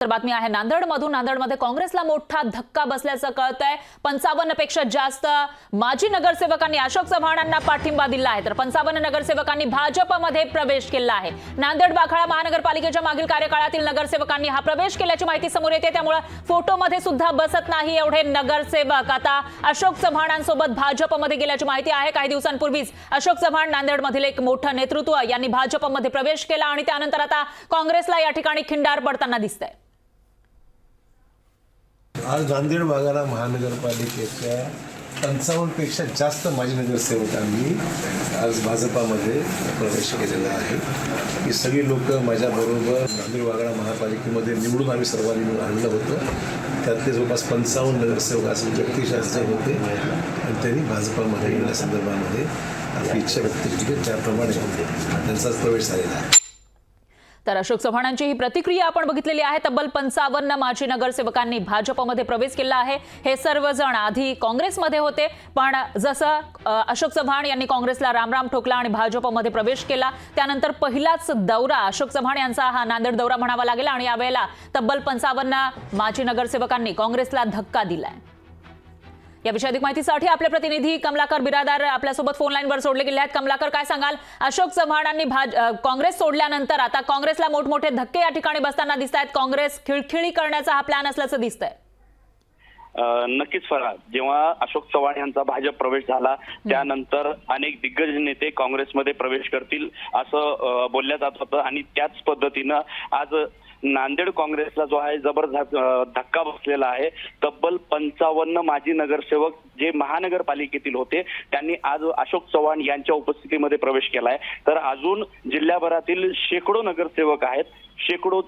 तर बातमी आहे नांदेडमधून। नांदेडमध्ये काँग्रेसला मोठा धक्का बसल्याचं कळतंय। 55 पेक्षा जास्त माजी नगरसेवकांनी अशोक चव्हाणांना पाठिंबा दिला आहे, तर 55 नगरसेवकांनी भाजपमध्ये प्रवेश केला आहे। नांदेड बाखळा महानगरपालिकेच्या मागील कार्यकाळातील नगरसेवकांनी हा प्रवेश केल्याची माहिती समोर येते, त्यामुळे फोटोमध्ये सुद्धा बसत नाही एवढे नगरसेवक आता अशोक चव्हाणांसोबत भाजपमध्ये गेल्याची माहिती आहे। काही दिवसांपूर्वीच अशोक चव्हाण नांदेडमधील एक मोठं नेतृत्व यांनी भाजपमध्ये प्रवेश केला आणि त्यानंतर आता काँग्रेसला या ठिकाणी खिंडार पडताना दिसतंय। आज नांदेड बागळा महानगरपालिकेच्या 55 पेक्षा जास्त माजी नगरसेवकांनी आज भाजपामध्ये प्रवेश केलेला आहे। ही सगळी लोक माझ्याबरोबर नांदेड बागळा महापालिकेमध्ये निवडून आम्ही सर्वांनी आणलं होतं। त्यातले जवळपास 55 नगरसेवक असे व्यक्तिशास्त्र होते आणि त्यांनी भाजपामध्ये येण्या संदर्भामध्ये आपली इच्छा व्यक्त केली, त्याप्रमाणे त्यांचाच प्रवेश झालेला आहे। तर अशोक चव्हाणांची ही प्रतिक्रिया आपण बघितलेली आहे। तब्बल 55 माजी नगरसेवकांनी भाजपमध्ये प्रवेश केला आहे। हे सर्वजण आधी काँग्रेसमध्ये होते, पण जसं अशोक चव्हाण यांनी काँग्रेसला रामराम ठोकला आणि भाजपमध्ये प्रवेश केला, त्यानंतर पहिलाच दौरा अशोक चव्हाण यांचा हा नांदेड दौरा म्हणावा लागेल आणि यावेळेला तब्बल 55 माजी नगरसेवकांनी काँग्रेसला धक्का दिलाय। याविषयी अधिक माहितीसाठी आपले प्रतिनिधी कमलाकर बिरादार आपल्यासोबत फोन लाईनवर जोडले गेले आहेत। कमलाकर, काय सांगाल? अशोक चव्हाणांनी काँग्रेस सोडल्यानंतर आता काँग्रेसला मोठमोठे धक्के या ठिकाणी बसताना दिसत आहेत। काँग्रेस खिळखिळी करण्याचा हा प्लॅन असल्याचं दिसतंय। नक्कीच फराळ, जेव्हा अशोक चव्हाण यांचा भाजप प्रवेश झाला त्यानंतर अनेक दिग्गज नेते काँग्रेसमध्ये प्रवेश करतील असं बोलल्या जात होतं आणि त्याच पद्धतीनं आज नांदेड काँग्रेसला जो आहे जबरदस्त धक्का बसलेला आहे। तब्बल 55 माजी नगरसेवक जे महानगरपालिकेतील होते त्यांनी आज अशोक चव्हाण यांच्या उपस्थितीमध्ये प्रवेश केलाय। तर अजून जिल्ह्याभरातील शेकडो नगरसेवक आहेत, शेकडो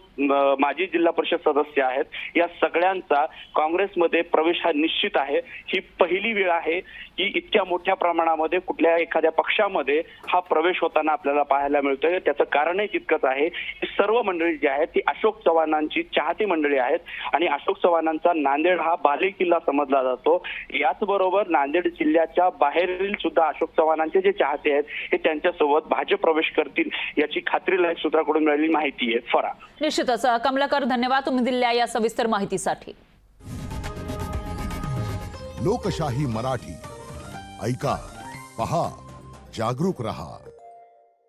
माजी जिल्हा परिषद सदस्य आहेत, या सगळ्यांचा काँग्रेसमध्ये प्रवेश हा निश्चित आहे। ही पहिली वेळ आहे की इतक्या मोठ्या प्रमाणामध्ये कुठल्या एखाद्या पक्षामध्ये हा प्रवेश होताना आपल्याला पाहायला मिळतोय। त्याचं कारणही तितकंच आहे की सर्व मंडळी जी आहेत ती अशोक चव्हाणांची चाहती मंडळी आहेत आणि अशोक चव्हाणांचा नांदेड हा बालेकिल्ला समजला जातो। याचबरोबर नांदेड जिल्ह्याच्या बाहेरील सुद्धा अशोक चव्हाणांचे जे चाहते आहेत हे त्यांच्यासोबत भाजप प्रवेश करतील याची खात्री लाईव्ह सूत्राकडून मिळालेली माहिती आहे। निश्चितच कमलाकर, धन्यवाद तुम्ही दिलेल्या या सविस्तर माहितीसाठी। लोकशाही मराठी ऐका, पहा, जागरूक रहा।